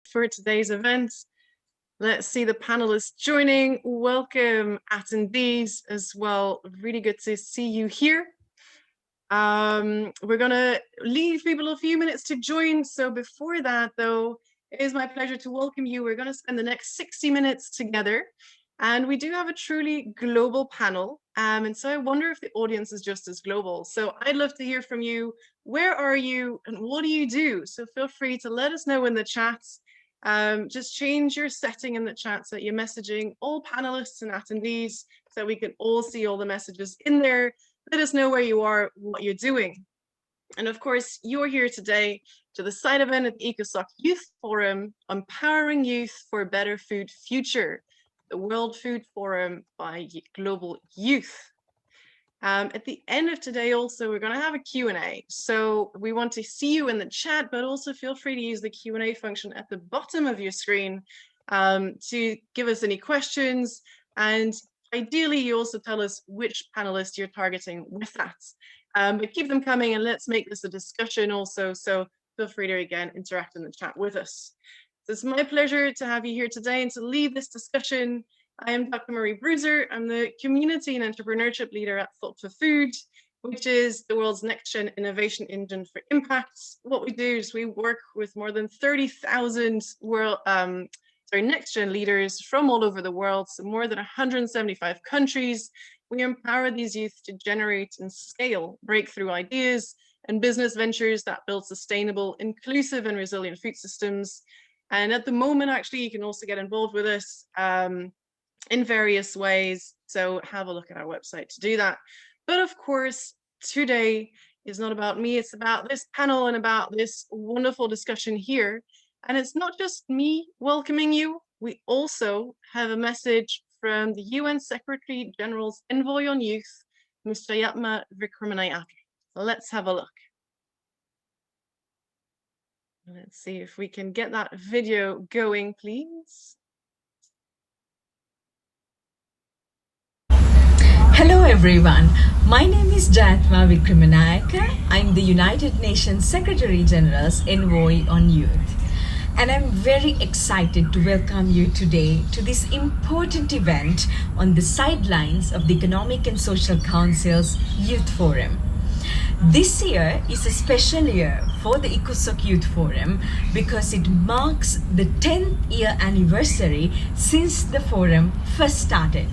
for today's event. Let's see the panelists joining. Welcome attendees as well. Really good to see you here. We're gonna leave people a few minutes to join. So before that though, it is my pleasure to welcome you. We're gonna spend the next 60 minutes together. And we do have a truly global panel. And so I wonder if the audience is just as global. So I'd love to hear from you. Where are you and what do you do? So feel free to let us know in the chat. Just change your setting in the chat so that you're messaging all panelists and attendees so we can all see all the messages in there. Let us know where you are, what you're doing. And of course, you're here today to the side event at the ECOSOC Youth Forum, Empowering Youth for a Better Food Future, the World Food Forum by Global Youth. At the end of today also, we're going to have a Q&A. So we want to see you in the chat, but also feel free to use the Q&A function at the bottom of your screen to give us any questions. And ideally, you also tell us which panelist you're targeting with that. But keep them coming and let's make this a discussion also. So feel free to, again, interact in the chat with us. So it's my pleasure to have you here today and to lead this discussion. I am Dr. Marie Bruiser. I'm the Community and Entrepreneurship Leader at Thought for Food, which is the world's next-gen innovation engine for impact. What we do is we work with more than 30,000 next-gen leaders from all over the world, so more than 175 countries. We empower these youth to generate and scale breakthrough ideas and business ventures that build sustainable, inclusive, and resilient food systems. And at the moment, actually, you can also get involved with us in various ways. So have a look at our website to do that. But of course, today is not about me, it's about this panel and about this wonderful discussion here. And it's not just me welcoming you, we also have a message from the UN Secretary General's Envoy on Youth, Mr. Yatma Vikramanayake. Let's have a look. Let's see if we can get that video going, please. Hello everyone, my name is Jayatma Vikramanayake. I'm the United Nations Secretary General's Envoy on Youth. And I'm very excited to welcome you today to this important event on the sidelines of the Economic and Social Council's Youth Forum. This year is a special year for the ECOSOC Youth Forum because it marks the 10th year anniversary since the forum first started.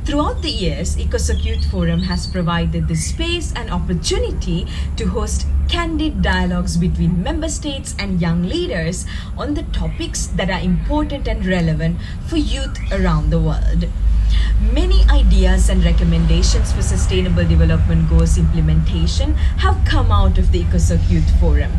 Throughout the years, ECOSOC Youth Forum has provided the space and opportunity to host candid dialogues between member states and young leaders on the topics that are important and relevant for youth around the world. Many ideas and recommendations for sustainable development goals implementation have come out of the ECOSOC Youth Forum,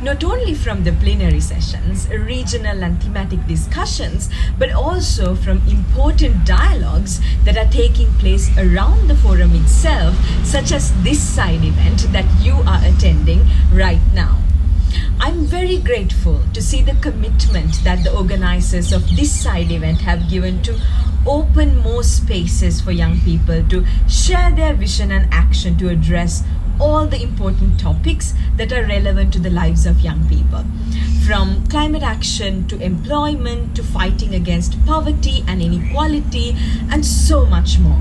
not only from the plenary sessions, regional and thematic discussions, but also from important dialogues that are taking place around the forum itself, such as this side event that you are attending right now. I'm very grateful to see the commitment that the organizers of this side event have given to open more spaces for young people to share their vision and action to address all the important topics that are relevant to the lives of young people. From climate action to employment to fighting against poverty and inequality and so much more.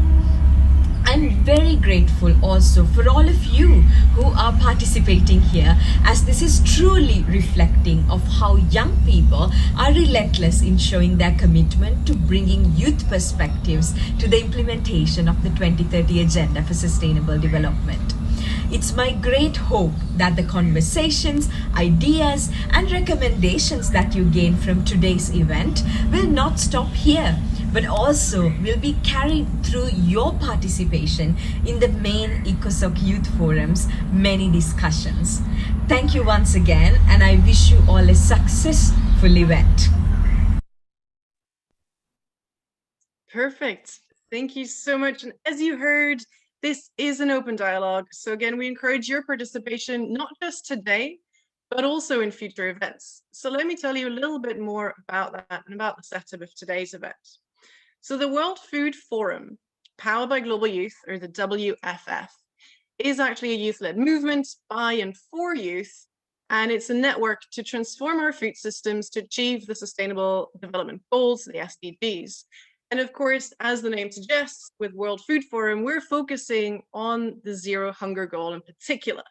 I'm very grateful also for all of you who are participating here, as this is truly reflecting of how young people are relentless in showing their commitment to bringing youth perspectives to the implementation of the 2030 Agenda for Sustainable Development. It's my great hope that the conversations, ideas, and recommendations that you gain from today's event will not stop here, but also will be carried through your participation in the main ECOSOC Youth Forum's many discussions. Thank you once again, and I wish you all a successful event. Perfect. Thank you so much. And as you heard, this is an open dialogue. So again, we encourage your participation, not just today, but also in future events. So let me tell you a little bit more about that and about the setup of today's event. So the World Food Forum, powered by Global Youth, or the WFF, is actually a youth-led movement by and for youth And it's a network to transform our food systems to achieve the Sustainable Development Goals, the SDGs. And of course, as the name suggests, with World Food Forum, we're focusing on the Zero Hunger Goal in particular.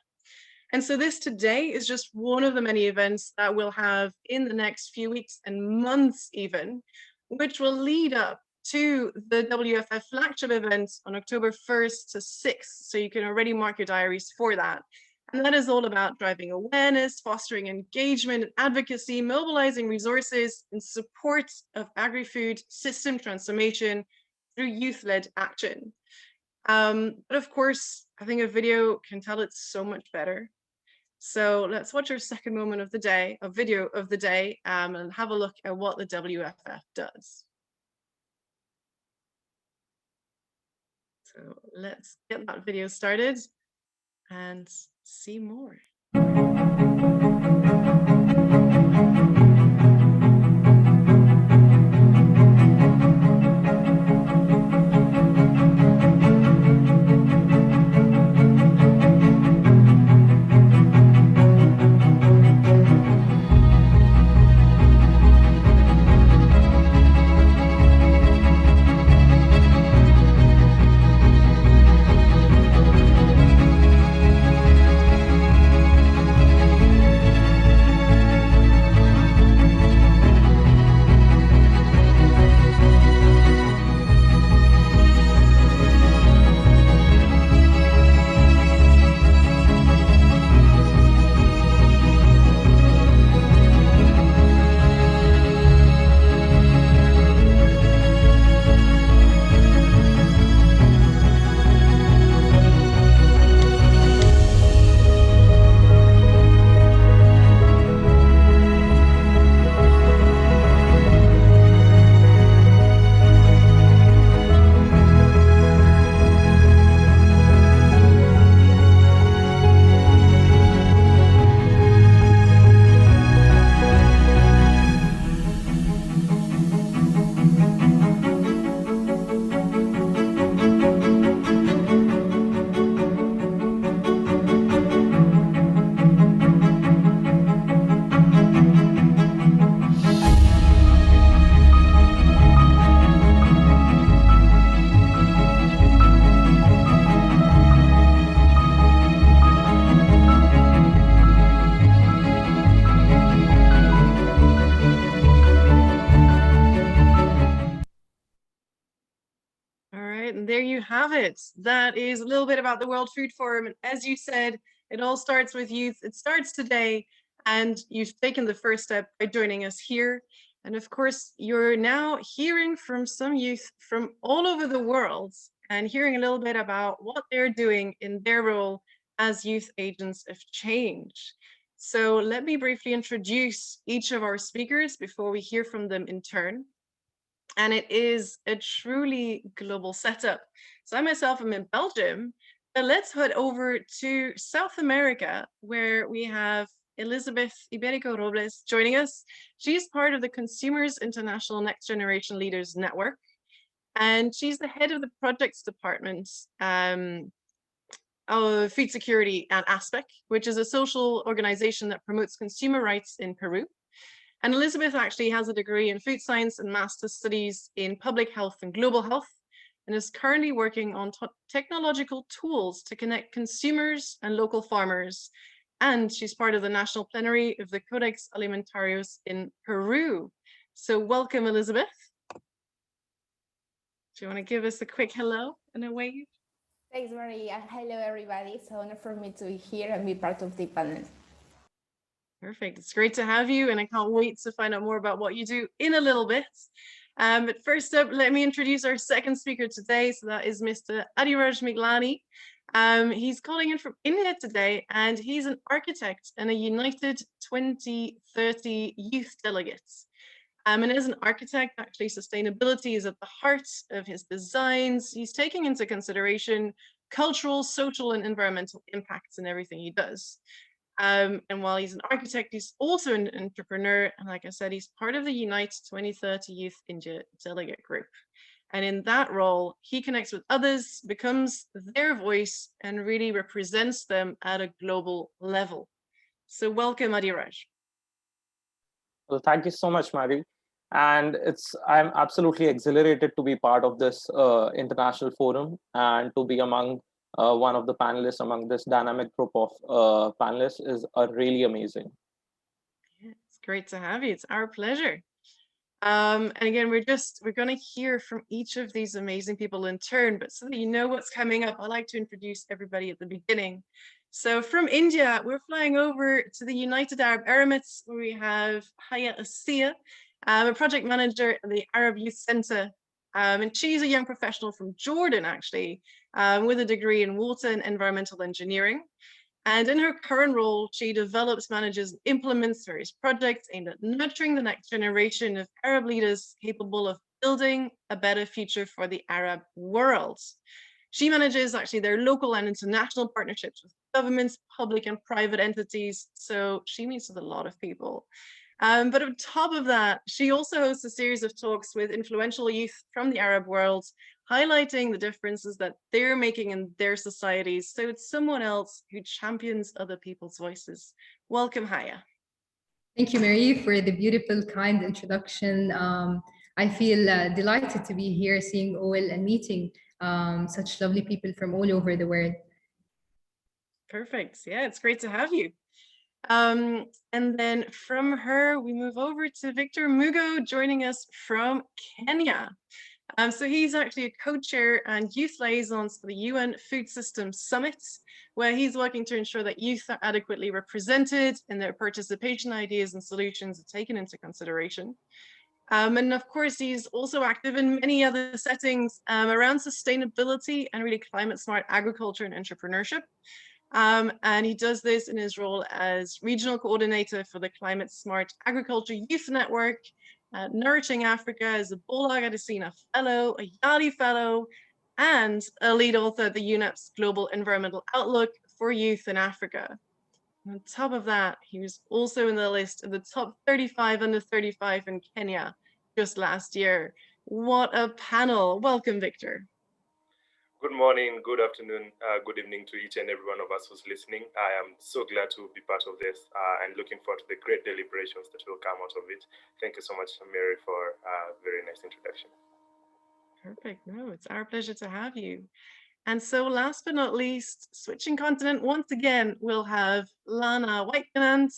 And so this today is just one of the many events that we'll have in the next few weeks and months even, which will lead up to the WFF flagship event on October 1st to 6th. So you can already mark your diaries for that. And that is all about driving awareness, fostering engagement and advocacy, mobilizing resources in support of agri-food system transformation through youth-led action. But of course, I think a video can tell it so much better. So let's watch our second moment of the day, a video of the day, and have a look at what the WFF does. So let's get that video started and see more. And there you have it. That is a little bit about the World Food Forum. And as you said, it all starts with youth. It starts today, and you've taken the first step by joining us here. And of course, you're now hearing from some youth from all over the world and hearing a little bit about what they're doing in their role as youth agents of change. So let me briefly introduce each of our speakers before we hear from them in turn. And it is a truly global setup. So I myself am in Belgium, but let's head over to South America, where we have Elizabeth Iberico Robles joining us. She's part of the Consumers International Next Generation Leaders Network, and she's the head of the projects department of Food Security and ASPEC, which is a social organization that promotes consumer rights in Peru. And Elizabeth actually has a degree in food science and master's studies in public health and global health, and is currently working on technological tools to connect consumers and local farmers. And she's part of the national plenary of the Codex Alimentarios in Peru. So welcome, Elizabeth. Do you want to give us a quick hello and a wave? Thanks, Maria. Hello, everybody. It's an honor for me to be here and be part of the panel. Perfect. It's great to have you, and I can't wait to find out more about what you do in a little bit. But first up, let me introduce our second speaker today. So that is Mr. Adiraj Miglani. He's calling in from India today, and he's an architect and a United 2030 youth delegate. And as an architect, actually, sustainability is at the heart of his designs. He's taking into consideration cultural, social, and environmental impacts in everything he does. And while he's an architect, he's also an entrepreneur. And like I said, he's part of the Unite 2030 Youth India Delegate Group. And in that role, he connects with others, becomes their voice, and really represents them at a global level. So welcome, Adiraj. Well, thank you so much, Mary. And I'm absolutely exhilarated to be part of this international forum and to be among one of the panelists among this dynamic group of panelists is really amazing. Yeah, it's great to have you. It's our pleasure. And again, we're going to hear from each of these amazing people in turn, but so that you know what's coming up, I'd like to introduce everybody at the beginning. So from India, we're flying over to the United Arab Emirates, where we have Haya Asiya, a project manager at the Arab Youth Center. And she's a young professional from Jordan, actually, with a degree in water and environmental engineering. And in her current role, she develops, manages, and implements various projects aimed at nurturing the next generation of Arab leaders capable of building a better future for the Arab world. She manages actually their local and international partnerships with governments, public and private entities. So she meets with a lot of people. But on top of that, she also hosts a series of talks with influential youth from the Arab world, highlighting the differences that they're making in their societies. So it's someone else who champions other people's voices. Welcome, Haya. Thank you, Mary, for the beautiful, kind introduction. I feel delighted to be here, seeing OL and meeting such lovely people from all over the world. Perfect. Yeah, it's great to have you. And then from her, we move over to Victor Mugo, joining us from Kenya. So he's actually a co-chair and youth liaisons for the UN Food Systems Summit, where he's working to ensure that youth are adequately represented and their participation ideas and solutions are taken into consideration. And of course, he's also active in many other settings around sustainability and really climate smart agriculture and entrepreneurship. And he does this in his role as regional coordinator for the Climate Smart Agriculture Youth Network, Nourishing Africa as a Bola Adesina Fellow, a Yali Fellow, and a lead author of the UNEP's Global Environmental Outlook for Youth in Africa. On top of that, he was also in the list of the top 35 under 35 in Kenya just last year. What a panel. Welcome, Victor. Good morning, good afternoon, good evening to each and every one of us who's listening. I am so glad to be part of this and looking forward to the great deliberations that will come out of it. Thank you so much, Mary, for a very nice introduction. Perfect. No, it's our pleasure to have you. And so last but not least, switching continent once again, we'll have Lana Whitecanant,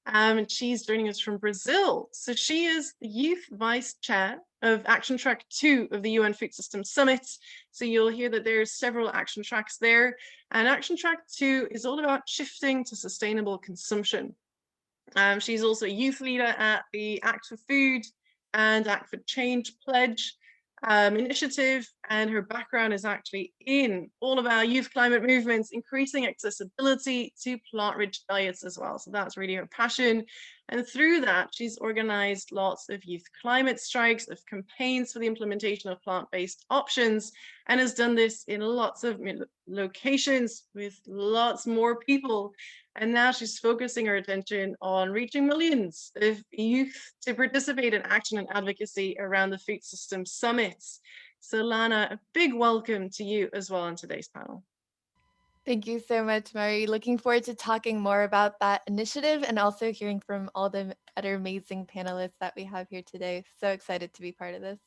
and she's joining us from Brazil. So she is the Youth Vice Chair of Action Track 2 of the UN Food Systems Summit. So you'll hear that there's several action tracks there. And Action Track 2 is all about shifting to sustainable consumption. She's also a youth leader at the Act for Food and Act for Change Pledge initiative, and her background is actually in all of our youth climate movements, increasing accessibility to plant-rich diets as well. So that's really her passion. And through that, she's organized lots of youth climate strikes, of campaigns for the implementation of plant-based options, and has done this in lots of locations with lots more people. And now she's focusing her attention on reaching millions of youth to participate in action and advocacy around the Food Systems Summits. So Lana, a big welcome to you as well on today's panel. Thank you so much, Mari. Looking forward to talking more about that initiative and also hearing from all the other amazing panelists that we have here today. So excited to be part of this.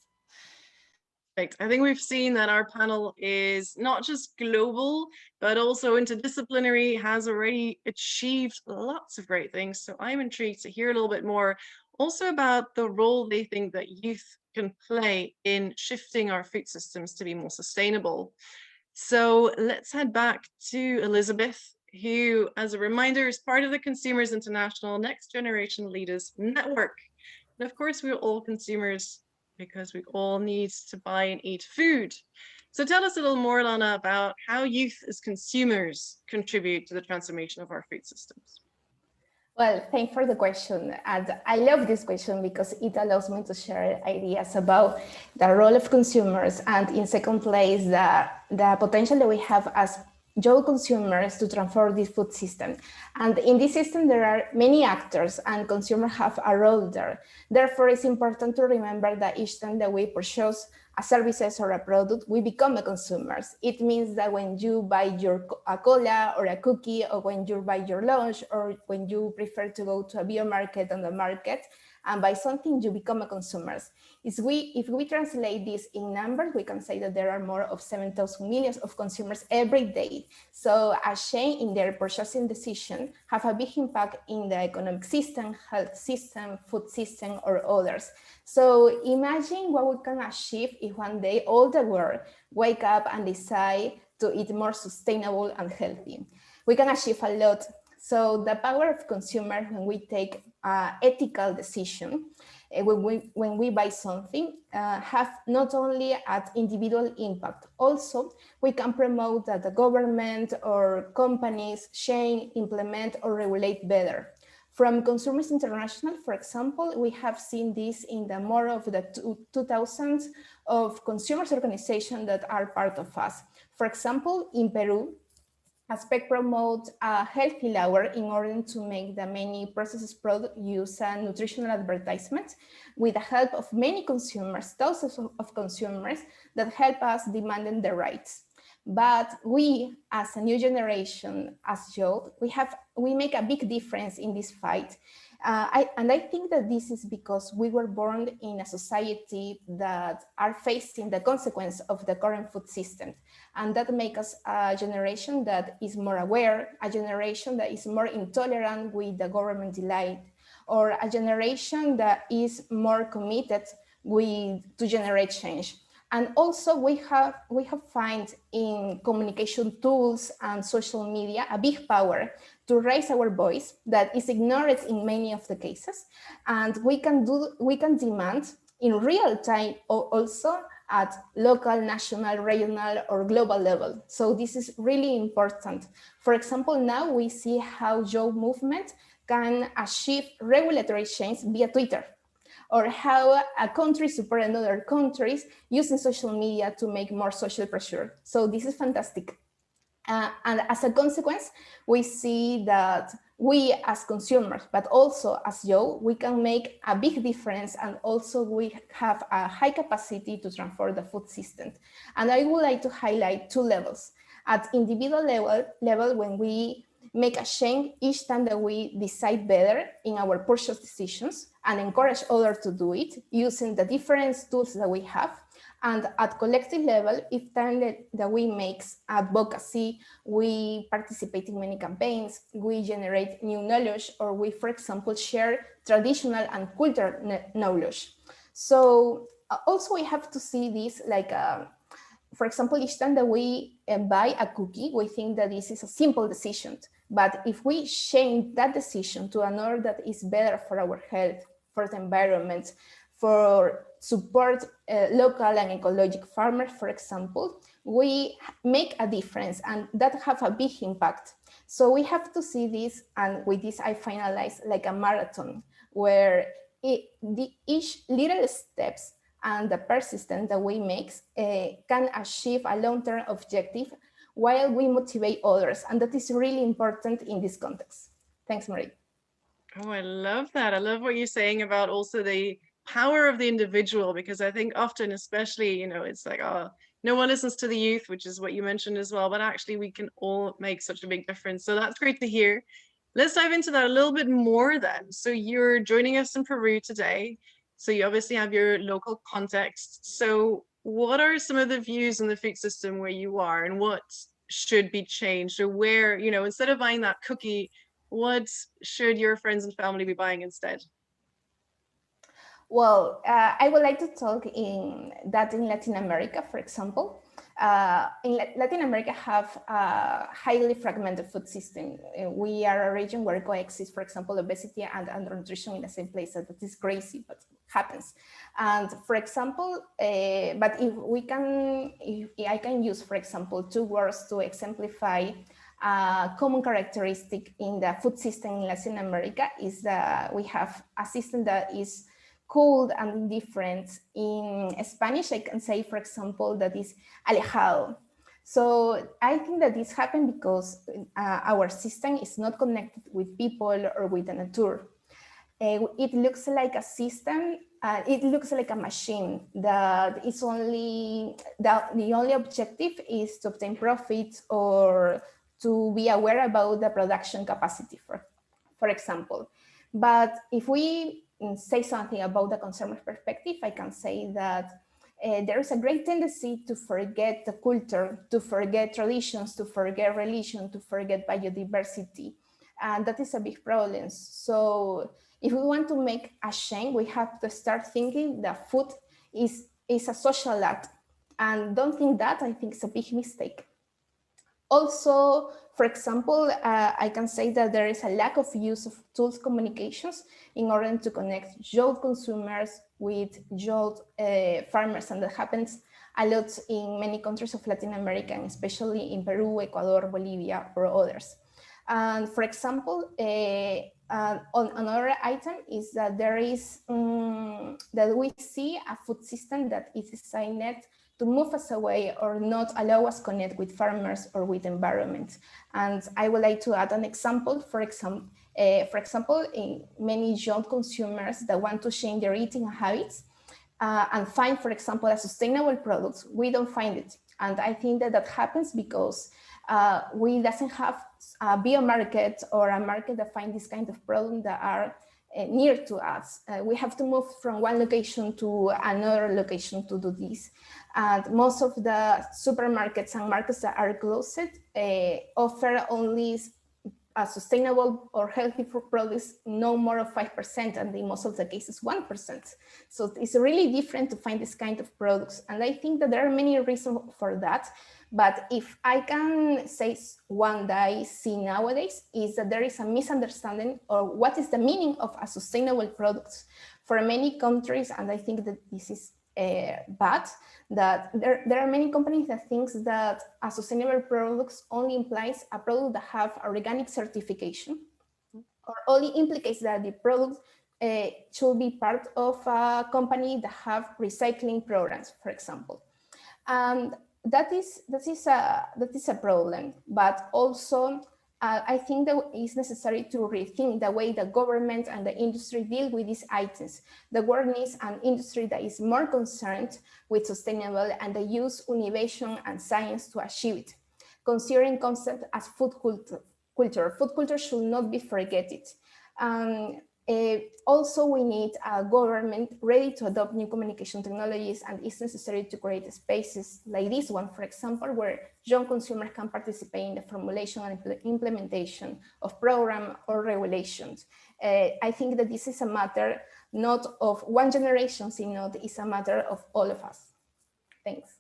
Perfect. I think we've seen that our panel is not just global, but also interdisciplinary, has already achieved lots of great things. So I'm intrigued to hear a little bit more also about the role they think that youth can play in shifting our food systems to be more sustainable. So let's head back to Elizabeth, who, as a reminder, is part of the Consumers International Next Generation Leaders Network. And of course, we're all consumers because we all need to buy and eat food. So tell us a little more, Lana, about how youth as consumers contribute to the transformation of our food systems. Well, thanks for the question. And I love this question because it allows me to share ideas about the role of consumers and, in second place, the potential that we have as Joe consumers to transform this food system. And in this system, there are many actors and consumers have a role there. Therefore, it's important to remember that each time that we purchase a services or a product, we become a consumers. It means that when you buy a cola or a cookie, or when you buy your lunch, or when you prefer to go to a bio market on the market and buy something, you become a consumer. If we translate this in numbers, we can say that there are more of 7,000 millions of consumers every day. So a change in their purchasing decision have a big impact in the economic system, health system, food system, or others. So imagine what we can achieve if one day all the world wake up and decide to eat more sustainable and healthy. We can achieve a lot. So the power of consumers when we take ethical decision, when we buy something, have not only an individual impact, also we can promote that the government or companies change, implement, or regulate better. From Consumers International, for example, we have seen this in the more of the 2000s of consumers organizations that are part of us. For example, in Peru, Aspect promotes a healthy hour in order to make the many processed products use a nutritional advertisement with the help of many consumers, thousands of consumers that help us demanding the rights. But we, as a new generation, as youth, we make a big difference in this fight. And I think that this is because we were born in a society that are facing the consequence of the current food system. And that makes us a generation that is more aware, a generation that is more intolerant with the government delight, or a generation that is more committed to generate change. And also we have find in communication tools and social media a big power to raise our voice that is ignored in many of the cases. And we can demand in real time also at local, national, regional, or global level. So this is really important. For example, now we see how Joe movement can achieve regulatory change via Twitter, or how a country support another countries using social media to make more social pressure. So this is fantastic. And as a consequence, we see that we as consumers, but also as Joe, we can make a big difference, and also we have a high capacity to transform the food system. And I would like to highlight two levels. At individual level, when we make a change each time that we decide better in our purchase decisions and encourage others to do it using the different tools that we have. And at collective level, if time that we make advocacy, we participate in many campaigns, we generate new knowledge, or we, for example, share traditional and cultural knowledge. So also we have to see this like, for example, each time that we buy a cookie, we think that this is a simple decision. But if we change that decision to another that is better for our health, for the environment, for support local and ecological farmers, for example, we make a difference, and that have a big impact. So we have to see this, and with this I finalize like a marathon, where each little steps and the persistence that we make can achieve a long-term objective while we motivate others. And that is really important in this context. Thanks, Marie. Oh, I love that. I love what you're saying about also the power of the individual, because I think often, especially, you know, it's like, oh, no one listens to the youth, which is what you mentioned as well, but actually we can all make such a big difference. So that's great to hear. Let's dive into that a little bit more then. So you're joining us in Peru today. So you obviously have your local context. So what are some of the views in the food system where you are, and what should be changed, or where, you know, instead of buying that cookie, what should your friends and family be buying instead? Well, I would like to talk in Latin America, for example. In Latin America have a highly fragmented food system. We are a region where coexist, for example, obesity and undernutrition in the same place. That is crazy, but happens. And for example, but if I can use, for example, two words to exemplify a common characteristic in the food system in Latin America, is that we have a system that is cold and indifferent. In Spanish, I can say, for example, that is alejado. So I think that this happened because our system is not connected with people or with the nature. It looks like a system, it looks like a machine that is only, the only objective is to obtain profits or to be aware about the production capacity, for example. But if we say something about the consumer perspective, I can say that there is a great tendency to forget the culture, to forget traditions, to forget religion, to forget biodiversity. And that is a big problem. So if we want to make a change, we have to start thinking that food is a social act. And don't think that, I think it's a big mistake. Also, for example, I can say that there is a lack of use of tools communications in order to connect youth consumers with youth farmers, and that happens a lot in many countries of Latin America, and especially in Peru, Ecuador, Bolivia, or others. And for example, on another item is that there is that we see a food system that is designed to move us away or not allow us connect with farmers or with environment. And I would like to add an example. For example, in many young consumers that want to change their eating habits and find, for example, a sustainable product, we don't find it. And I think that that happens because we doesn't have a bio market or a market that find this kind of product that are near to us. We have to move from one location to another location to do this. And most of the supermarkets and markets that are closed offer only a sustainable or healthy food products no more of 5%, and in most of the cases 1%. So it's really different to find this kind of products. And I think that there are many reasons for that. But if I can say one that I see nowadays is that there is a misunderstanding or what is the meaning of a sustainable product for many countries. And I think that this is bad, that there are many companies that thinks that a sustainable products only implies a product that have organic certification, or only implicates that the product should be part of a company that have recycling programs, for example. And that is a problem, but also I think that it's necessary to rethink the way the government and the industry deal with these items. The world needs an industry that is more concerned with sustainable and the use innovation and science to achieve it. Considering concept as food culture should not be forgotten. Also, we need a government ready to adopt new communication technologies, and it's necessary to create spaces like this one, for example, where young consumers can participate in the formulation and implementation of program or regulations. I think that this is a matter not of one generation, it's a matter of all of us. Thanks.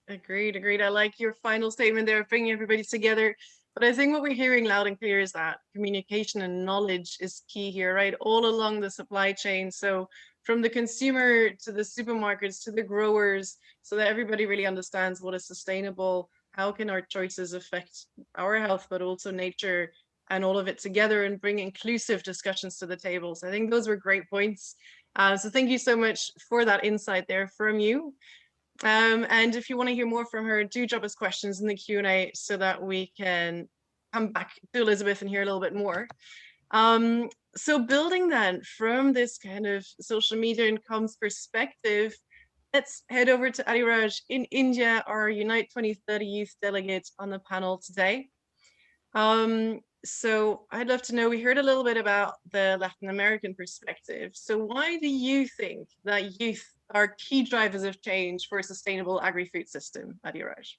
Agreed. I like your final statement there, bringing everybody together. But I think what we're hearing loud and clear is that communication and knowledge is key here, right? All along the supply chain. So from the consumer to the supermarkets to the growers, so that everybody really understands what is sustainable, how can our choices affect our health, but also nature, and all of it together, and bring inclusive discussions to the table. So I think those were great points. So thank you so much for that insight there from you. And if you want to hear more from her, do drop us questions in the Q&A so that we can come back to Elizabeth and hear a little bit more. So building then from this kind of social media and comms perspective, let's head over to Adiraj in India, our Unite 2030 Youth Delegate on the panel today. So I'd love to know, we heard a little bit about the Latin American perspective. So why do you think that youth are key drivers of change for a sustainable agri-food system, Adiraj?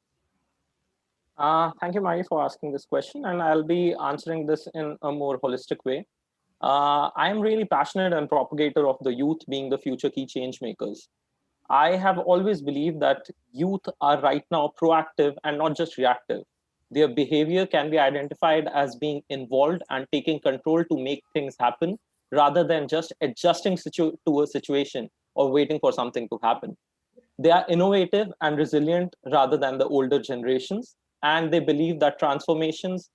Thank you, Mari, for asking this question, and I'll be answering this in a more holistic way. I'm really passionate and propagator of the youth being the future key change makers. I have always believed that youth are right now proactive and not just reactive. Their behavior can be identified as being involved and taking control to make things happen, rather than just adjusting to a situation or waiting for something to happen. They are innovative and resilient rather than the older generations, and they believe that transformations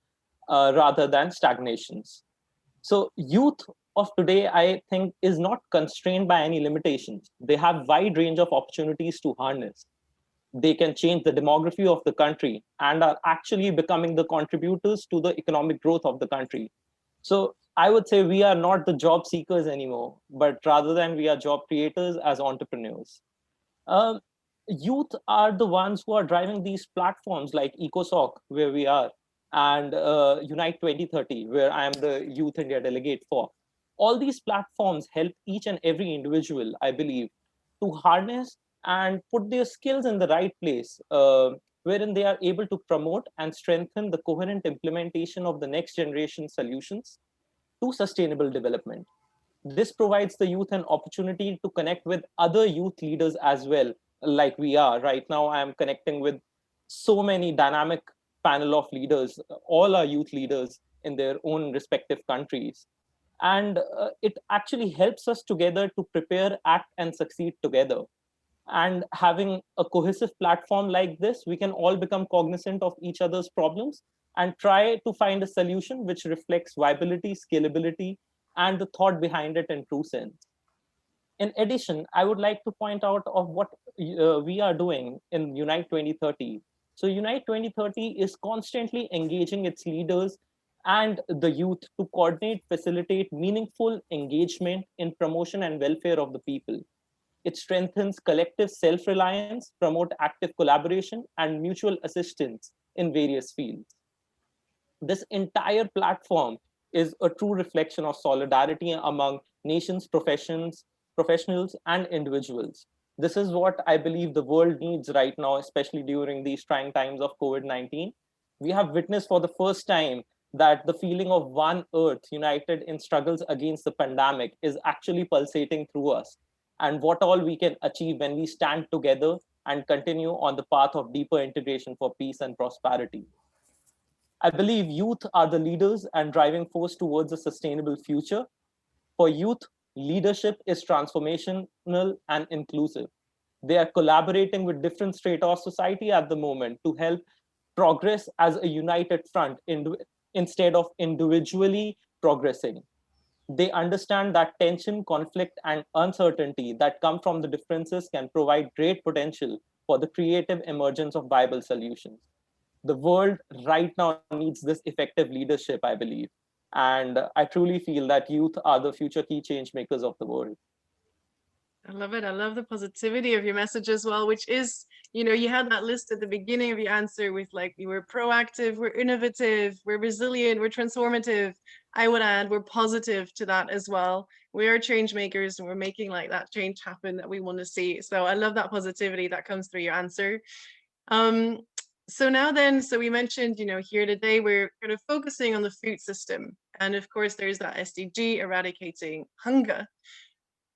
rather than stagnations. So youth of today, I think, is not constrained by any limitations. They have wide range of opportunities to harness. They can change the demography of the country and are actually becoming the contributors to the economic growth of the country. So I would say we are not the job seekers anymore, but rather than we are job creators as entrepreneurs. Um, Youth are the ones who are driving these platforms like ECOSOC, where we are, and Unite 2030, where I am the Youth India delegate for. All these platforms help each and every individual, I believe, to harness and put their skills in the right place, wherein they are able to promote and strengthen the coherent implementation of the next generation solutions to sustainable development. This provides the youth an opportunity to connect with other youth leaders as well, like we are right now. I am connecting with so many dynamic panel of leaders. All are youth leaders in their own respective countries, and it actually helps us together to prepare, act, and succeed together. And having a cohesive platform like this, we can all become cognizant of each other's problems and try to find a solution which reflects viability, scalability, and the thought behind it in true sense. In addition, I would like to point out of what we are doing in Unite 2030. So Unite 2030 is constantly engaging its leaders and the youth to coordinate, facilitate meaningful engagement in promotion and welfare of the people. It strengthens collective self-reliance, promote active collaboration, and mutual assistance in various fields. This entire platform is a true reflection of solidarity among nations, professionals, and individuals. This is what I believe the world needs right now, especially during these trying times of COVID-19. We have witnessed for the first time that the feeling of one earth united in struggles against the pandemic is actually pulsating through us, and what all we can achieve when we stand together and continue on the path of deeper integration for peace and prosperity. I believe youth are the leaders and driving force towards a sustainable future. For youth, leadership is transformational and inclusive. They are collaborating with different strata of society at the moment to help progress as a united front instead of individually progressing. They understand that tension, conflict, and uncertainty that come from the differences can provide great potential for the creative emergence of viable solutions. The world right now needs this effective leadership, I believe. And I truly feel that youth are the future key change makers of the world. I love it. I love the positivity of your message as well, which is, you had that list at the beginning of your answer with like, we're proactive, we're innovative, we're resilient, we're transformative. I would add, we're positive to that as well. We are change makers and we're making like that change happen that we want to see. So I love that positivity that comes through your answer. So now then, so we mentioned, here today, we're kind of focusing on the food system. And of course, there's that SDG, eradicating hunger.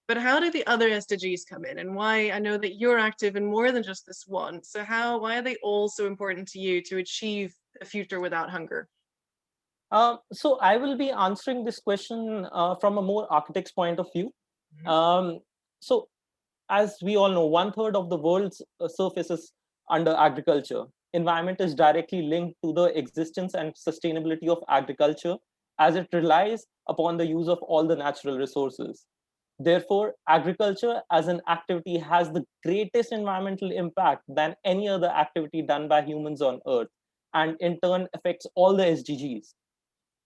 But how do the other SDGs come in, and why? I know that you're active in more than just this one. So why are they all so important to you to achieve a future without hunger? So I will be answering this question from a more architect's point of view. Mhm. So as we all know, 1/3 of the world's surface is under agriculture. Environment is directly linked to the existence and sustainability of agriculture, as it relies upon the use of all the natural resources. Therefore, agriculture as an activity has the greatest environmental impact than any other activity done by humans on Earth, and in turn affects all the SDGs.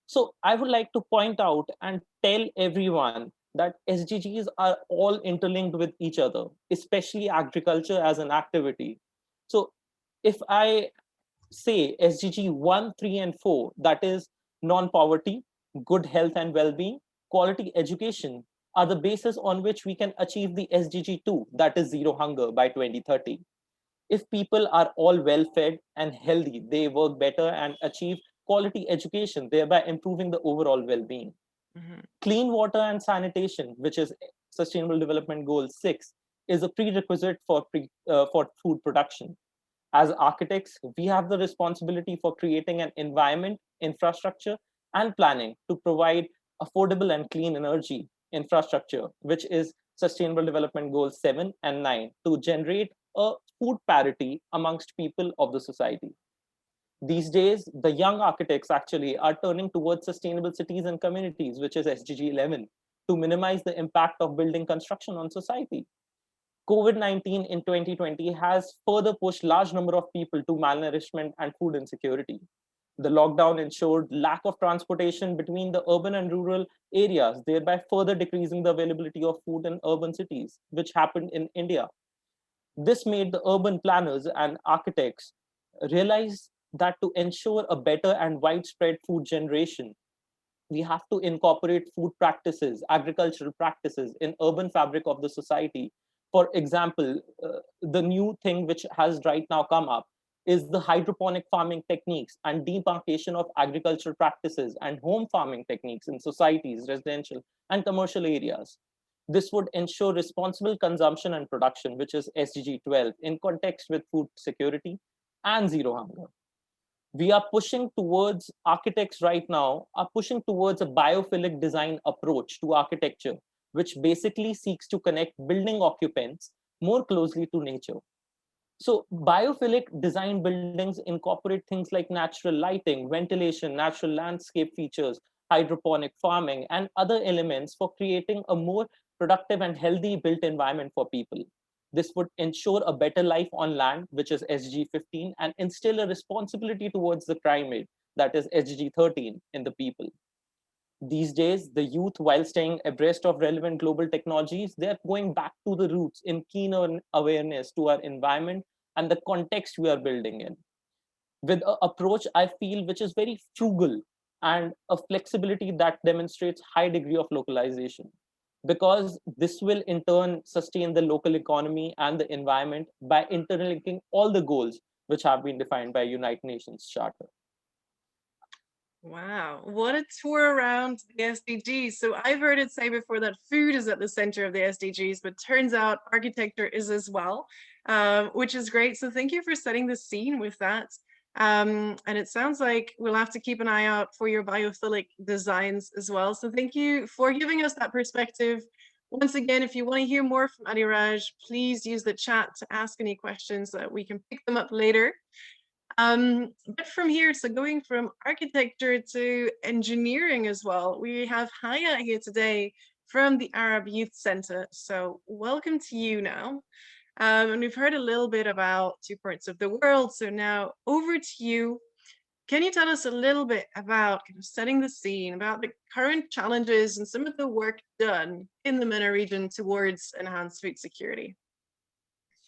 So I would like to point out and tell everyone that SDGs are all interlinked with each other, especially agriculture as an activity. So if I say SDG 1, 3, and 4, that is non-poverty, good health and well-being, quality education, are the basis on which we can achieve the SDG 2, that is zero hunger by 2030. If people are all well fed and healthy, they work better and achieve quality education, thereby improving the overall well being. Mhm. Clean water and sanitation, which is Sustainable Development Goal 6, is a prerequisite for food production. As architects, we have the responsibility for creating an environment, infrastructure, and planning to provide affordable and clean energy infrastructure, which is Sustainable Development Goals 7 and 9, to generate a food parity amongst people of the society. These days, the young architects actually are turning towards sustainable cities and communities, which is SDG 11, to minimize the impact of building construction on society. COVID-19 in 2020 has further pushed large number of people to malnourishment and food insecurity. The lockdown ensured lack of transportation between the urban and rural areas, thereby further decreasing the availability of food in urban cities, which happened in India. This made the urban planners and architects realize that to ensure a better and widespread food generation, we have to incorporate food practices, agricultural practices in urban fabric of the society. For example, the new thing which has right now come up is the hydroponic farming techniques and demarcation of agricultural practices and home farming techniques in societies, residential and commercial areas. This would ensure responsible consumption and production, which is SDG 12, in context with food security and zero hunger. We are pushing towards, architects right now are pushing towards a biophilic design approach to architecture, which basically seeks to connect building occupants more closely to nature. So biophilic design buildings incorporate things like natural lighting, ventilation, natural landscape features, hydroponic farming, and other elements for creating a more productive and healthy built environment for people. This would ensure a better life on land, which is SDG 15, and instill a responsibility towards the climate, that is SDG 13, in the people. These days, the youth, while staying abreast of relevant global technologies, they're going back to the roots in keener awareness to our environment and the context we are building in. With an approach, I feel, which is very frugal and a flexibility that demonstrates high degree of localization, because this will in turn sustain the local economy and the environment by interlinking all the goals which have been defined by United Nations Charter. Wow, what a tour around the SDGs. So I've heard it say before that food is at the center of the SDGs, but turns out architecture is as well, which is great. So thank you for setting the scene with that. And it sounds like we'll have to keep an eye out for your biophilic designs as well. So thank you for giving us that perspective. Once again, if you want to hear more from Adiraj, please use the chat to ask any questions so that we can pick them up later. But from here, so going from architecture to engineering as well, we have Haya here today from the Arab Youth Center. So welcome to you now. And we've heard a little bit about 2 parts of the world. So now over to you. Can you tell us a little bit about kind of setting the scene, about the current challenges and some of the work done in the MENA region towards enhanced food security?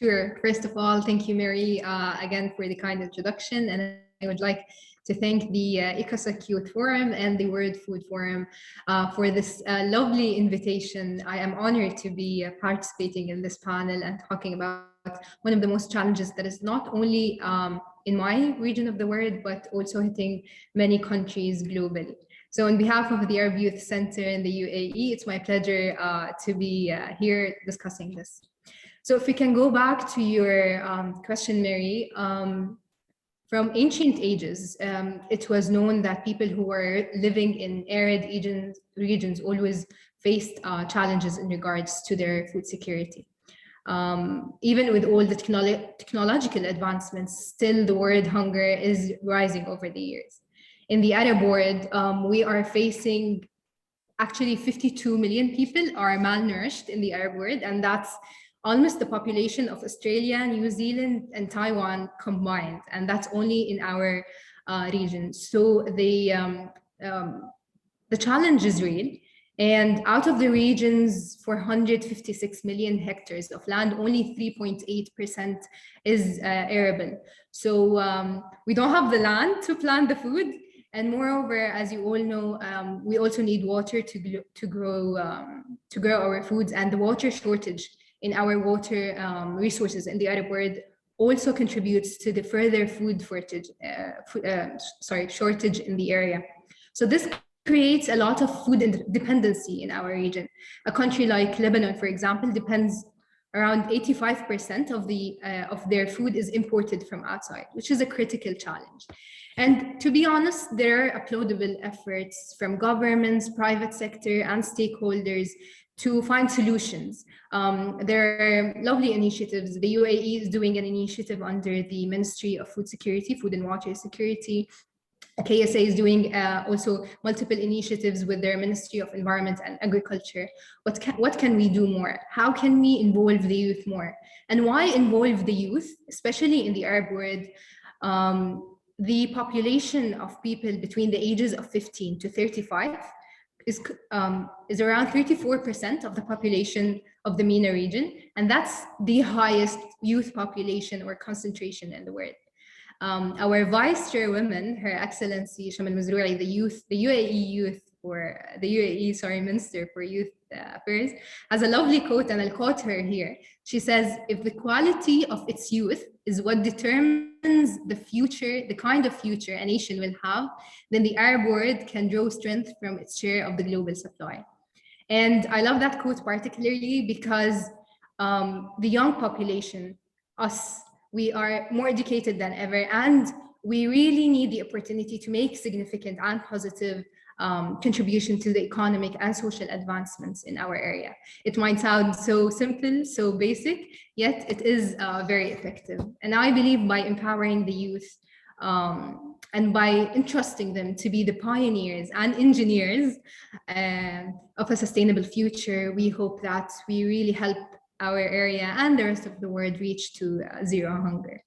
Sure. First of all, thank you, Mary, again for the kind introduction. And I would like to thank the ECOSOC Youth Forum and the World Food Forum for this lovely invitation. I am honored to be participating in this panel and talking about one of the most challenges that is not only in my region of the world, but also hitting many countries globally. So on behalf of the Arab Youth Center in the UAE, it's my pleasure to be here discussing this. So if we can go back to your question, Mary, from ancient ages, it was known that people who were living in arid regions always faced challenges in regards to their food security. Even with all the technological advancements, still the word hunger is rising over the years. In the Arab world, we are facing actually 52 million people are malnourished in the Arab world, and that's almost the population of Australia, New Zealand, and Taiwan combined, and that's only in our region. So the challenge is real. And out of the region's 456 million hectares of land, only 3.8% is arable. So we don't have the land to plant the food. And moreover, as you all know, we also need water to grow our foods, and the water shortage in our water resources in the Arab world also contributes to the further food shortage in the area. So this creates a lot of food dependency in our region. A country like Lebanon, for example, depends around 85% of their food is imported from outside, which is a critical challenge. And to be honest, there are applaudable efforts from governments, private sector, and stakeholders to find solutions. There are lovely initiatives. The UAE is doing an initiative under the Ministry of Food Security, Food and Water Security, KSA is doing also multiple initiatives with their Ministry of Environment and Agriculture. What can we do more? How can we involve the youth more? And why involve the youth, especially in the Arab world? The population of people between the ages of 15 to 35 is around 34% of the population of the MENA region. And that's the highest youth population or concentration in the world. Our vice chairwoman, Her Excellency Shamal Mazroui, the UAE youth, or the UAE, Minister for Youth Affairs, has a lovely quote, and I'll quote her here. She says, if the quality of its youth is what determines the future, the kind of future a nation will have, then the Arab world can draw strength from its share of the global supply. And I love that quote particularly because the young population, us, we are more educated than ever, and we really need the opportunity to make significant and positive contribution to the economic and social advancements in our area. It might sound so simple, so basic, yet it is very effective. And I believe by empowering the youth and by entrusting them to be the pioneers and engineers of a sustainable future, we hope that we really help our area and the rest of the world reach to zero hunger.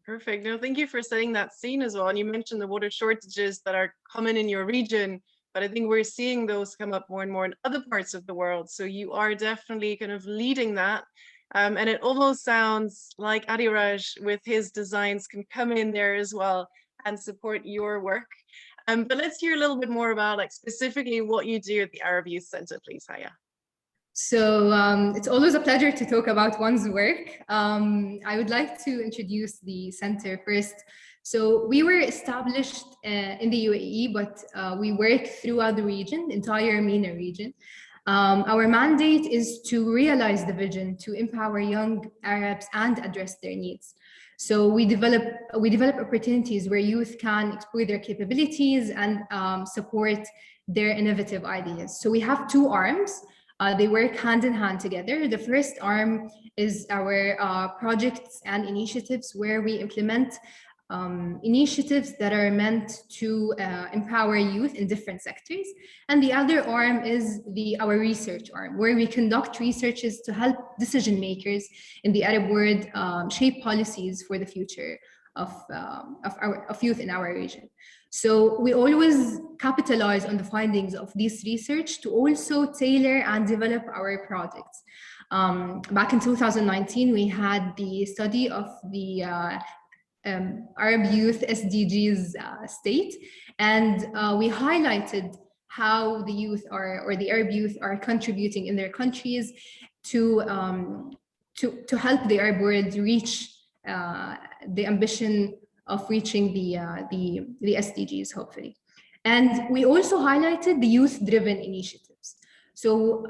Perfect. No, thank you for setting that scene as well. And you mentioned the water shortages that are common in your region, but I think we're seeing those come up more and more in other parts of the world. So you are definitely kind of leading that. And it almost sounds like Adiraj with his designs can come in there as well and support your work. But let's hear a little bit more about like specifically what you do at the Arab Youth Center, please, Haya. So it's always a pleasure to talk about one's work. I would like to introduce the center first. So we were established in the UAE, but we work throughout the region, entire MENA region. Our mandate is to realize the vision, to empower young Arabs and address their needs. So we develop opportunities where youth can explore their capabilities and support their innovative ideas. So we have two arms. They work hand in hand together. The first arm is our projects and initiatives where we implement initiatives that are meant to empower youth in different sectors. And the other arm is our research arm, where we conduct researches to help decision makers in the Arab world shape policies for the future of youth in our region. So we always capitalize on the findings of this research to also tailor and develop our projects. Back in 2019, we had the study of the Arab youth SDGs state, and we highlighted how the youth or the Arab youth are contributing in their countries to help the Arab world reach the ambition of reaching the SDGs, hopefully. And we also highlighted the youth-driven initiatives. So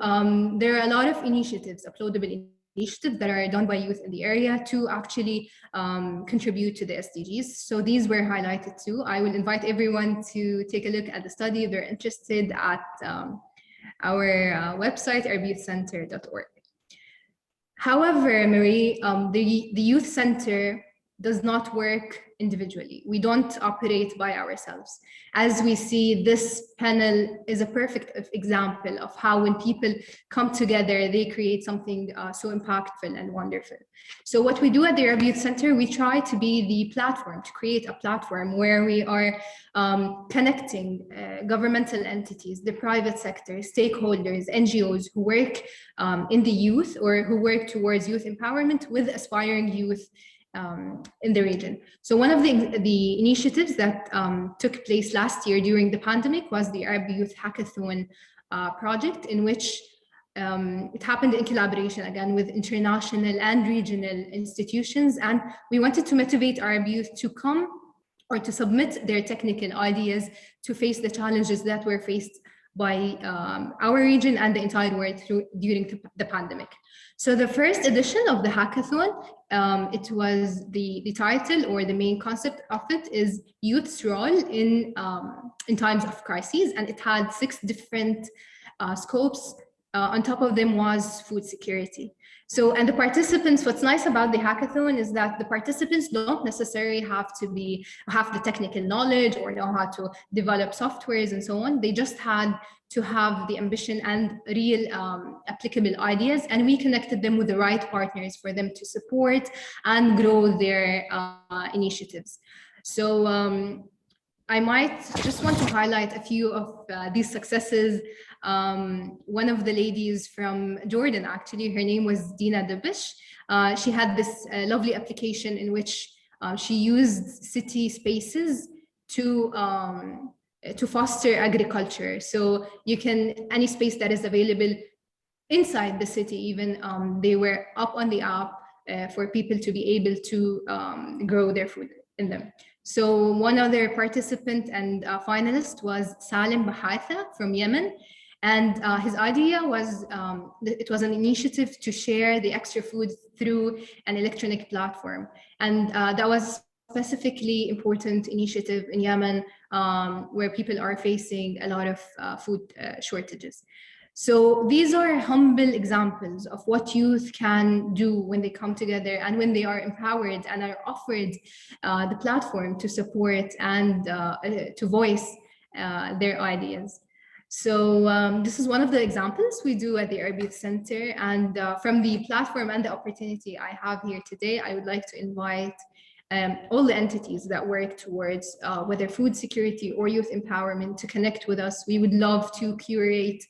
there are a lot of initiatives, uploadable initiatives that are done by youth in the area to actually contribute to the SDGs. So these were highlighted too. I will invite everyone to take a look at the study if they're interested at our website, arabyouthcenter.org. However, Marie, the Youth Center does not work individually. We don't operate by ourselves. As we see, this panel is a perfect example of how when people come together, they create something so impactful and wonderful. So what we do at the Arab Youth Center, we try to be the platform, to create a platform where we are connecting governmental entities, the private sector, stakeholders, NGOs who work in the youth or who work towards youth empowerment with aspiring youth in the region. So one of the initiatives that took place last year during the pandemic was the Arab Youth Hackathon project, in which it happened in collaboration again with international and regional institutions. And we wanted to motivate Arab youth to come or to submit their technical ideas to face the challenges that were faced by our region and the entire world during the pandemic. So the first edition of the hackathon, it was the title or the main concept of it is Youth's Role in Times of Crises, and it had 6 different scopes. On top of them was food security. So, and the participants, what's nice about the hackathon is that the participants don't necessarily have the technical knowledge or know how to develop softwares and so on. They just had to have the ambition and real applicable ideas, and we connected them with the right partners for them to support and grow their initiatives. So I might just want to highlight a few of these successes. One of the ladies from Jordan, actually, her name was Dina Dabish. She had this lovely application in which she used city spaces to foster agriculture. So you can, any space that is available inside the city, even they were up on the app for people to be able to grow their food in them. So one other participant and finalist was Salim Bahatha from Yemen. And his idea was, it was an initiative to share the extra food through an electronic platform. And that was specifically important initiative in Yemen, where people are facing a lot of food shortages. So these are humble examples of what youth can do when they come together and when they are empowered and are offered the platform to support and to voice their ideas. So this is one of the examples we do at the Arab Youth Center. And from the platform and the opportunity I have here today, I would like to invite all the entities that work towards whether food security or youth empowerment to connect with us. We would love to curate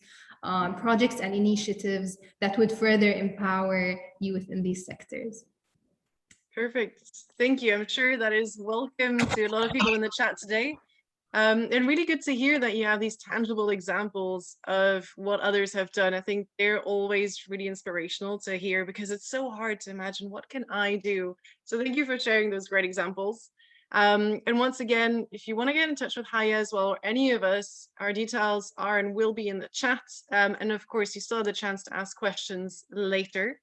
projects and initiatives that would further empower youth in these sectors. Perfect. Thank you. I'm sure that is welcome to a lot of people in the chat today. And really good to hear that you have these tangible examples of what others have done. I think they're always really inspirational to hear because it's so hard to imagine what can I do. So thank you for sharing those great examples. And once again, if you want to get in touch with Haya as well, or any of us, our details are and will be in the chat. And of course, you still have the chance to ask questions later.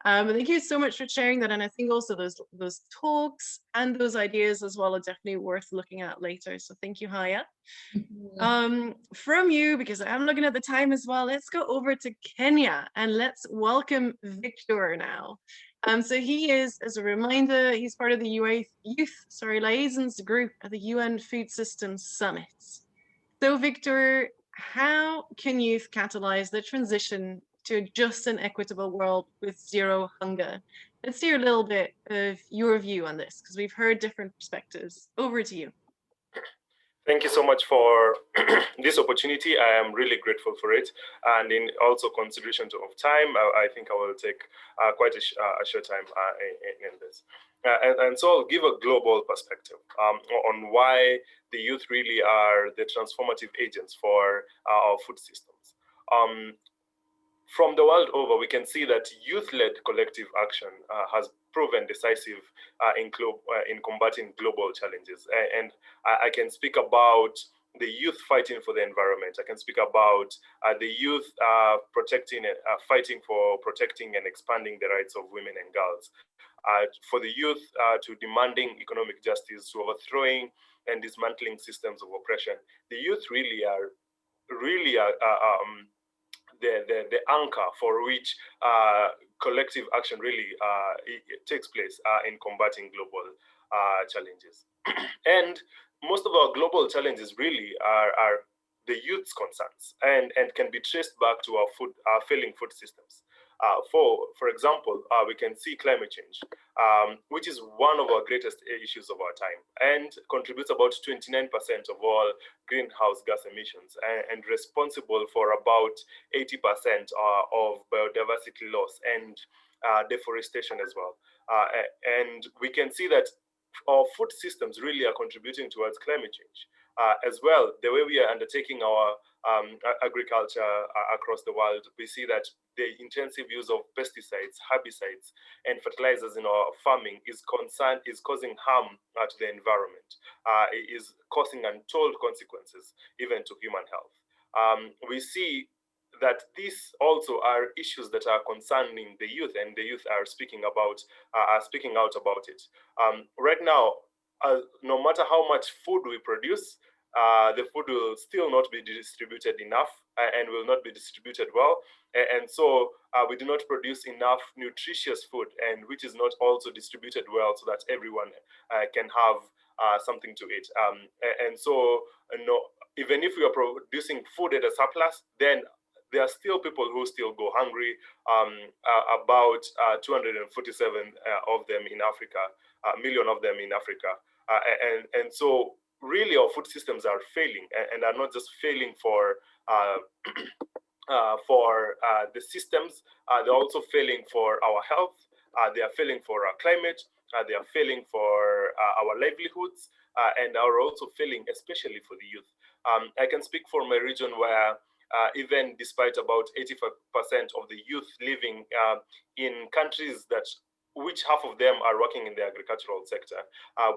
Thank you so much for sharing that. And I think also those talks and those ideas as well are definitely worth looking at later. So thank you, Haya. From you, because I'm looking at the time as well, let's go over to Kenya and let's welcome Victor now. So he is, as a reminder, he's part of the Youth Liaisons Group at the UN Food Systems Summit. So Victor, how can youth catalyze the transition to a just and equitable world with zero hunger? Let's hear a little bit of your view on this, because we've heard different perspectives. Over to you. Thank you so much for this opportunity. I am really grateful for it. And in also consideration of time, I think I will take quite a short time in this. And so I'll give a global perspective on why the youth really are the transformative agents for our food systems. From the world over, we can see that youth-led collective action has proven decisive in combating global challenges. And I can speak about the youth fighting for the environment. I can speak about the youth fighting for protecting and expanding the rights of women and girls. For the youth to demanding economic justice, to overthrowing and dismantling systems of oppression. The youth really are the anchor for which collective action really it takes place in combating global challenges. And most of our global challenges really are the youth's concerns and can be traced back to our failing food systems. For example, we can see climate change, which is one of our greatest issues of our time and contributes about 29% of all greenhouse gas emissions and responsible for about 80% of biodiversity loss and deforestation as well. And we can see that our food systems really are contributing towards climate change. As well, the way we are undertaking our agriculture across the world, we see that the intensive use of pesticides, herbicides, and fertilizers in our farming is causing harm to the environment. It is causing untold consequences, even to human health. We see that these also are issues that are concerning the youth, and the youth are speaking out about it. Right now, no matter how much food we produce, the food will still not be distributed enough and will not be distributed well. And so we do not produce enough nutritious food, and which is not also distributed well so that everyone can have something to eat. And so, even if we are producing food at a surplus, then there are still people who still go hungry, about 247 of them in Africa, million of them in Africa. And so really our food systems are failing, and are not just failing for the systems, they're also failing for our health, they are failing for our climate, they are failing for our livelihoods, and are also failing especially for the youth. I can speak for my region where even despite about 85% of the youth living in countries which half of them are working in the agricultural sector,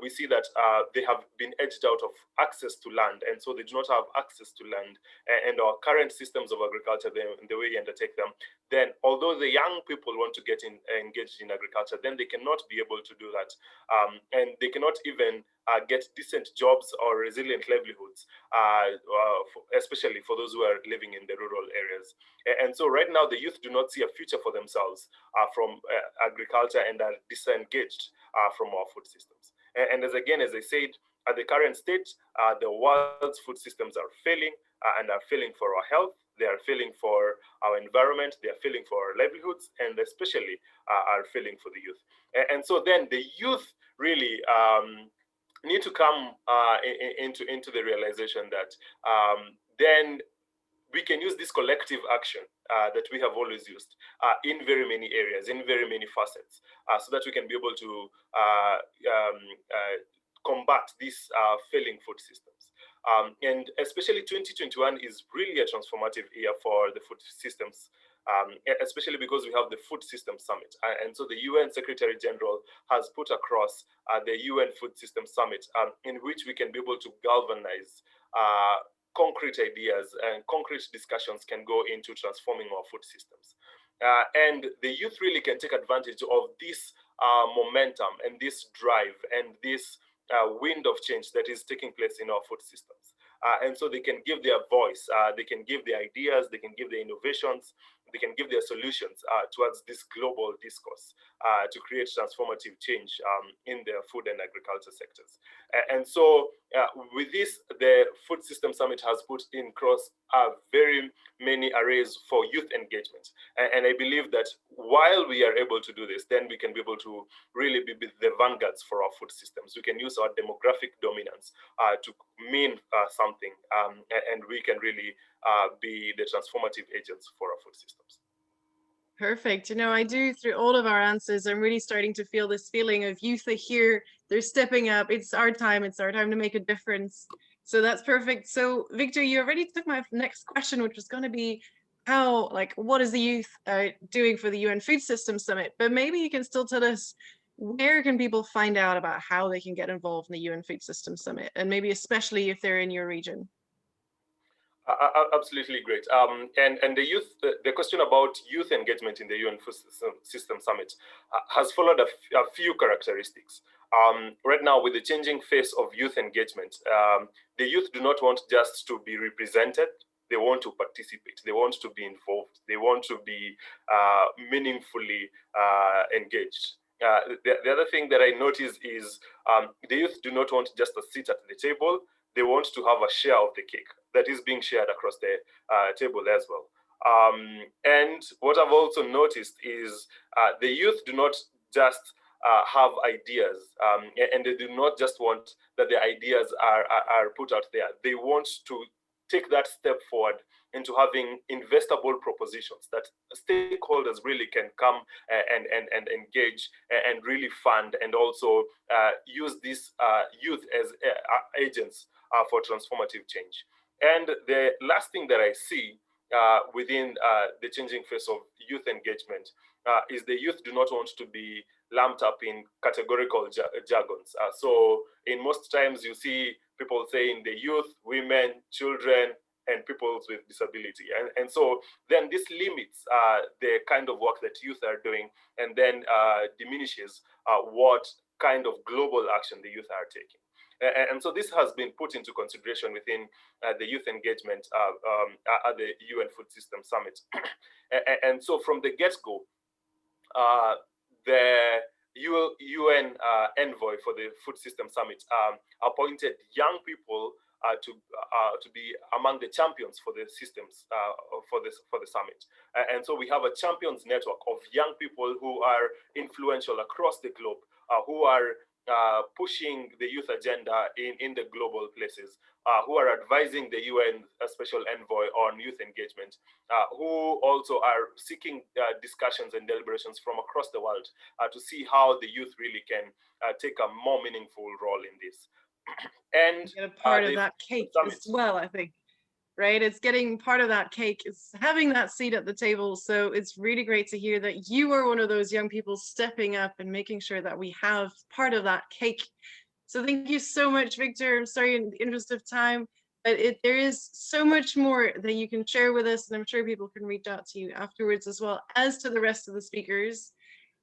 we see that they have been edged out of access to land, and so they do not have access to land. And our current systems of agriculture, the way we undertake them, then although the young people want to get engaged in agriculture, then they cannot be able to do that. And they cannot even get decent jobs or resilient livelihoods, especially for those who are living in the rural areas. And so right now, the youth do not see a future for themselves from agriculture, and are disengaged from our food systems. And as I said, at the current state, the world's food systems are failing, and are failing for our health, they are failing for our environment, they are failing for our livelihoods, and especially are failing for the youth. And so then the youth really need to come into the realization that then we can use this collective action that we have always used in very many areas, in very many facets, so that we can be able to combat these failing food systems. And especially 2021 is really a transformative year for the food systems, especially because we have the Food Systems Summit. And so the UN Secretary General has put across the UN Food Systems Summit, in which we can be able to galvanize concrete ideas and concrete discussions can go into transforming our food systems. And the youth really can take advantage of this momentum and this drive and this wind of change that is taking place in our food systems. And so they can give their voice, they can give their ideas, they can give their innovations, they can give their solutions towards this global discourse to create transformative change in their food and agriculture sectors. And so with this, the Food System Summit has put in cross very many arrays for youth engagement. And I believe that while we are able to do this, then we can be able to really be the vanguards for our food systems. We can use our demographic dominance to mean something, and we can really be the transformative agents for our food systems. Perfect. I do, through all of our answers, I'm really starting to feel this feeling of youth are here, they're stepping up. It's our time to make a difference. So that's perfect. So Victor, you already took my next question, which was going to be what is the youth doing for the UN Food Systems Summit? But maybe you can still tell us, where can people find out about how they can get involved in the UN Food Systems Summit? And maybe especially if they're in your region. Absolutely great. And the youth, the question about youth engagement in the UN Food System Summit has followed a few characteristics. Right now, with the changing face of youth engagement, the youth do not want just to be represented. They want to participate. They want to be involved. They want to be meaningfully engaged. The other thing that I notice is the youth do not want just to sit at the table. They want to have a share of the cake that is being shared across the table as well. And what I've also noticed is the youth do not just have ideas, and they do not just want that the ideas are put out there. They want to take that step forward into having investable propositions that stakeholders really can come and engage and really fund, and also use these youth as agents for transformative change. And the last thing that I see within the changing face of youth engagement is the youth do not want to be lumped up in categorical jargons. So in most times you see people saying the youth, women, children, and people with disability. And so then this limits the kind of work that youth are doing, and then diminishes what kind of global action the youth are taking. And so this has been put into consideration within the youth engagement at the UN Food System Summit. And so from the get-go, the UN envoy for the Food System Summit appointed young people to be among the champions for the systems for the summit. And so we have a champions network of young people who are influential across the globe, who are pushing the youth agenda in the global places, who are advising the UN Special Envoy on youth engagement, who also are seeking discussions and deliberations from across the world to see how the youth really can take a more meaningful role in this. And get a part of that cake as well, I think. Right? It's getting part of that cake. It's having that seat at the table. So it's really great to hear that you are one of those young people stepping up and making sure that we have part of that cake. So thank you so much, Victor. I'm sorry, in the interest of time, but there is so much more that you can share with us, and I'm sure people can reach out to you afterwards as well as to the rest of the speakers.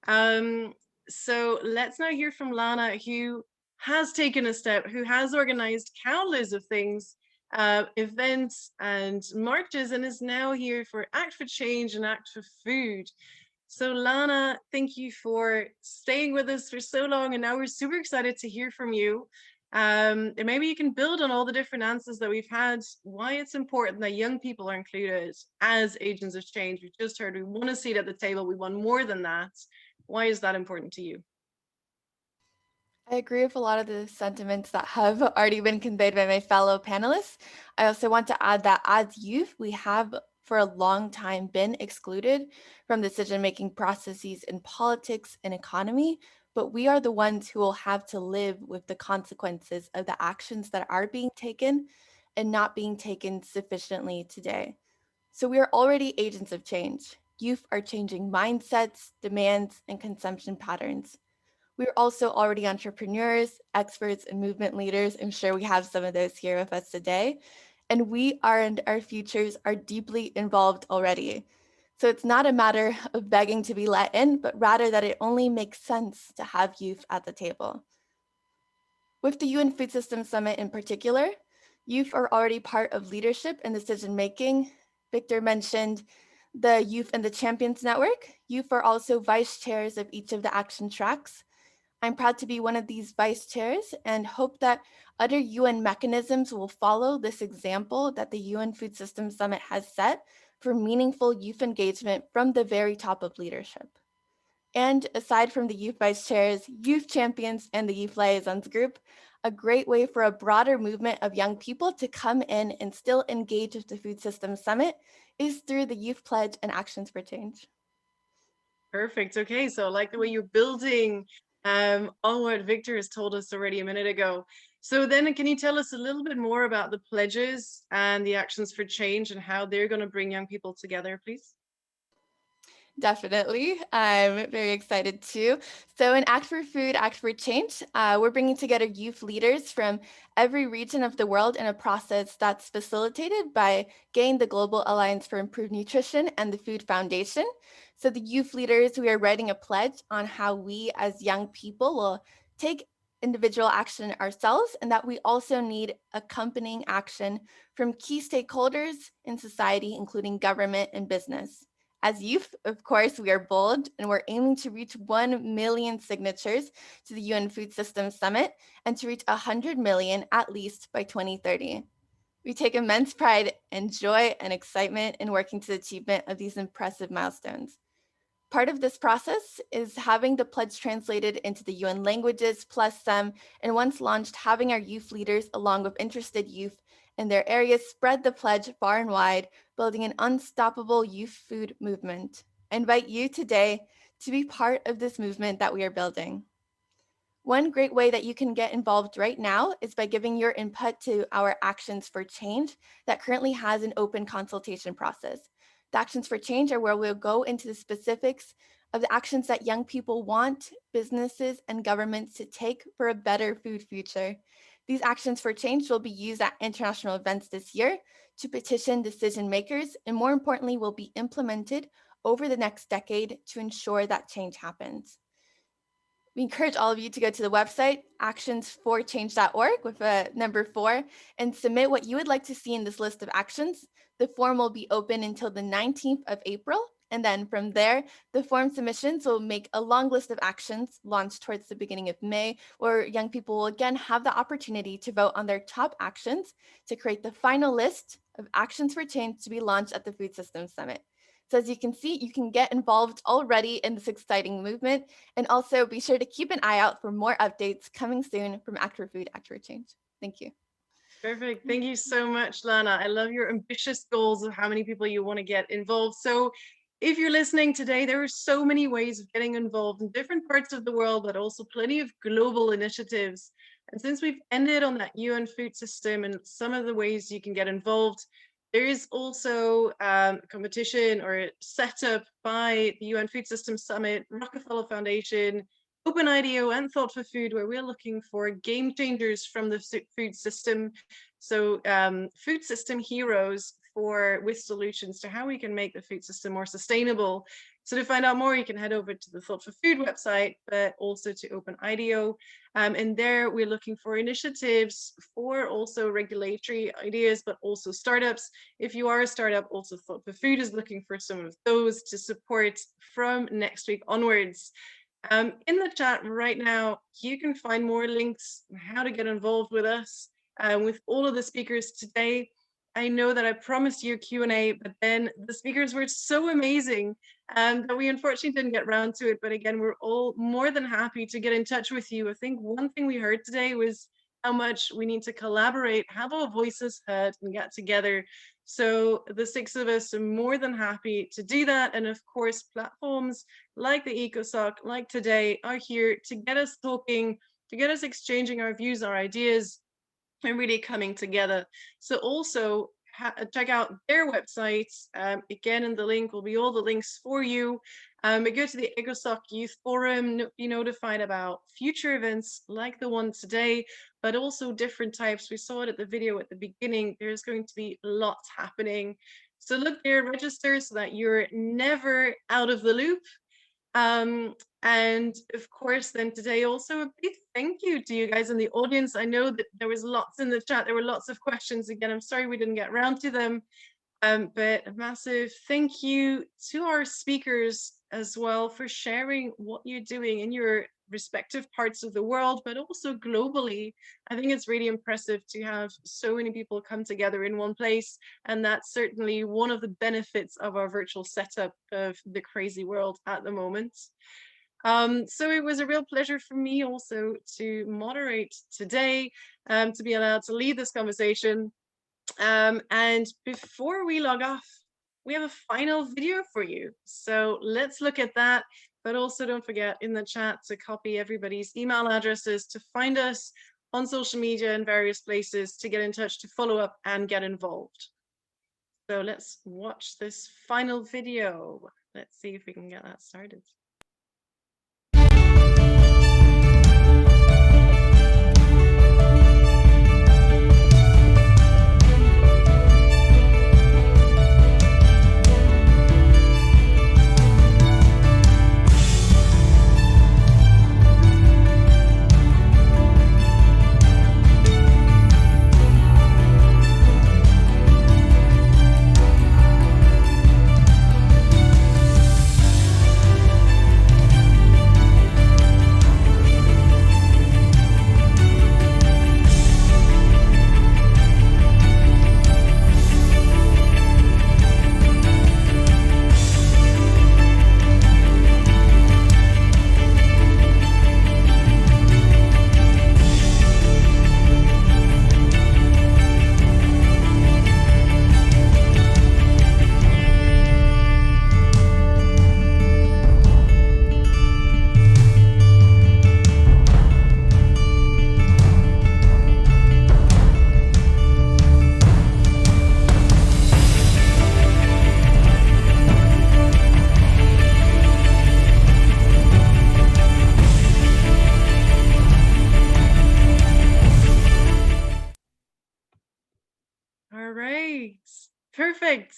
So let's now hear from Lana, who has taken a step, who has organized countless of things, events and marches, and is now here for Act for Change and Act for Food. So Lana, thank you for staying with us for so long, and now we're super excited to hear from you. And maybe you can build on all the different answers that we've had, why it's important that young people are included as agents of change. We've just heard we want a seat at the table, we want more than that. Why is that important to you? I agree with a lot of the sentiments that have already been conveyed by my fellow panelists. I also want to add that as youth, we have for a long time been excluded from decision-making processes in politics and economy, but we are the ones who will have to live with the consequences of the actions that are being taken and not being taken sufficiently today. So we are already agents of change. Youth are changing mindsets, demands, and consumption patterns. We're also already entrepreneurs, experts, and movement leaders. I'm sure we have some of those here with us today. And we are and our futures are deeply involved already. So it's not a matter of begging to be let in, but rather that it only makes sense to have youth at the table. With the UN Food System Summit in particular, youth are already part of leadership and decision-making. Victor mentioned the Youth and the Champions Network. Youth are also vice chairs of each of the action tracks. I'm proud to be one of these vice chairs and hope that other UN mechanisms will follow this example that the UN Food System Summit has set for meaningful youth engagement from the very top of leadership. And aside from the youth vice chairs, youth champions, and the youth liaisons group, a great way for a broader movement of young people to come in and still engage with the Food System Summit is through the Youth Pledge and Actions for Change. Perfect. Okay, so I like the way you're building on what Victor has told us already a minute ago. So then can you tell us a little bit more about the pledges and the actions for change and how they're going to bring young people together, please? Definitely. I'm very excited too. So in Act for Food, Act for Change, we're bringing together youth leaders from every region of the world in a process that's facilitated by GAIN, the Global Alliance for Improved Nutrition, and the Food Foundation. So the youth leaders, we are writing a pledge on how we as young people will take individual action ourselves, and that we also need accompanying action from key stakeholders in society, including government and business. As youth, of course, we are bold and we're aiming to reach 1 million signatures to the UN Food System Summit and to reach 100 million at least by 2030. We take immense pride and joy and excitement in working to the achievement of these impressive milestones. Part of this process is having the pledge translated into the UN languages plus some, and once launched, having our youth leaders along with interested youth in their areas spread the pledge far and wide, building an unstoppable youth food movement. I invite you today to be part of this movement that we are building. One great way that you can get involved right now is by giving your input to our Actions for Change that currently has an open consultation process. The Actions for Change are where we'll go into the specifics of the actions that young people want businesses and governments to take for a better food future. These actions for change will be used at international events this year to petition decision makers, and more importantly, will be implemented over the next decade to ensure that change happens. We encourage all of you to go to the website, actionsforchange.org with a number 4, and submit what you would like to see in this list of actions. The form will be open until the 19th of April. And then from there, the form submissions will make a long list of actions launched towards the beginning of May, where young people will again have the opportunity to vote on their top actions to create the final list of actions for change to be launched at the Food Systems Summit. So as you can see, you can get involved already in this exciting movement, and also be sure to keep an eye out for more updates coming soon from Act for Food, Act for Change. Thank you. Perfect. Thank you so much, Lana. I love your ambitious goals of how many people you want to get involved. So if you're listening today, there are so many ways of getting involved in different parts of the world, but also plenty of global initiatives. And since we've ended on that UN food system and some of the ways you can get involved, there is also a competition or a setup by the UN Food System Summit, Rockefeller Foundation, Open IDEO, and Thought for Food, where we're looking for game changers from the food system. So food system heroes with solutions to how we can make the food system more sustainable. So to find out more, you can head over to the Thought for Food website, but also to Open IDEO. And there we're looking for initiatives for also regulatory ideas, but also startups. If you are a startup, also Thought for Food is looking for some of those to support from next week onwards. In the chat right now, you can find more links on how to get involved with us, with all of the speakers today. I know that I promised you a Q&A, but then the speakers were so amazing that we unfortunately didn't get around to it. But again, we're all more than happy to get in touch with you. I think one thing we heard today was how much we need to collaborate, have our voices heard, and get together. So the 6 of us are more than happy to do that. And of course, platforms like the ECOSOC, like today, are here to get us talking, to get us exchanging our views, our ideas, and really coming together. So also check out their websites. Again, in the link will be all the links for you. But go to the ECOSOC Youth Forum, be notified about future events like the one today, but also different types. We saw it at the video at the beginning. There's going to be lots happening. So look there, register so that you're never out of the loop. And of course, then today also a big thank you to you guys in the audience. I know that there was lots in the chat. There were lots of questions. Again, I'm sorry we didn't get around to them. But a massive thank you to our speakers as well for sharing what you're doing in your respective parts of the world, but also globally. I think it's really impressive to have so many people come together in one place. And that's certainly one of the benefits of our virtual setup of the crazy world at the moment. So it was a real pleasure for me also to moderate today, to be allowed to lead this conversation. And before we log off, we have a final video for you. So let's look at that. But also don't forget in the chat to copy everybody's email addresses to find us on social media and various places to get in touch, to follow up and get involved. So let's watch this final video. Let's see if we can get that started. All right, perfect.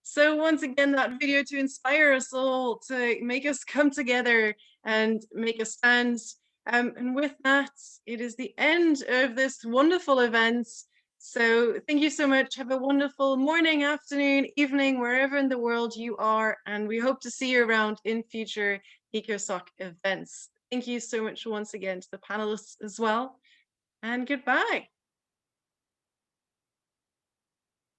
So once again, that video to inspire us all, to make us come together and make a stand And with that, it is the end of this wonderful event. So thank you so much. Have a wonderful morning, afternoon, evening, wherever in the world you are. And we hope to see you around in future ECOSOC events. Thank you so much once again to the panelists as well. And goodbye.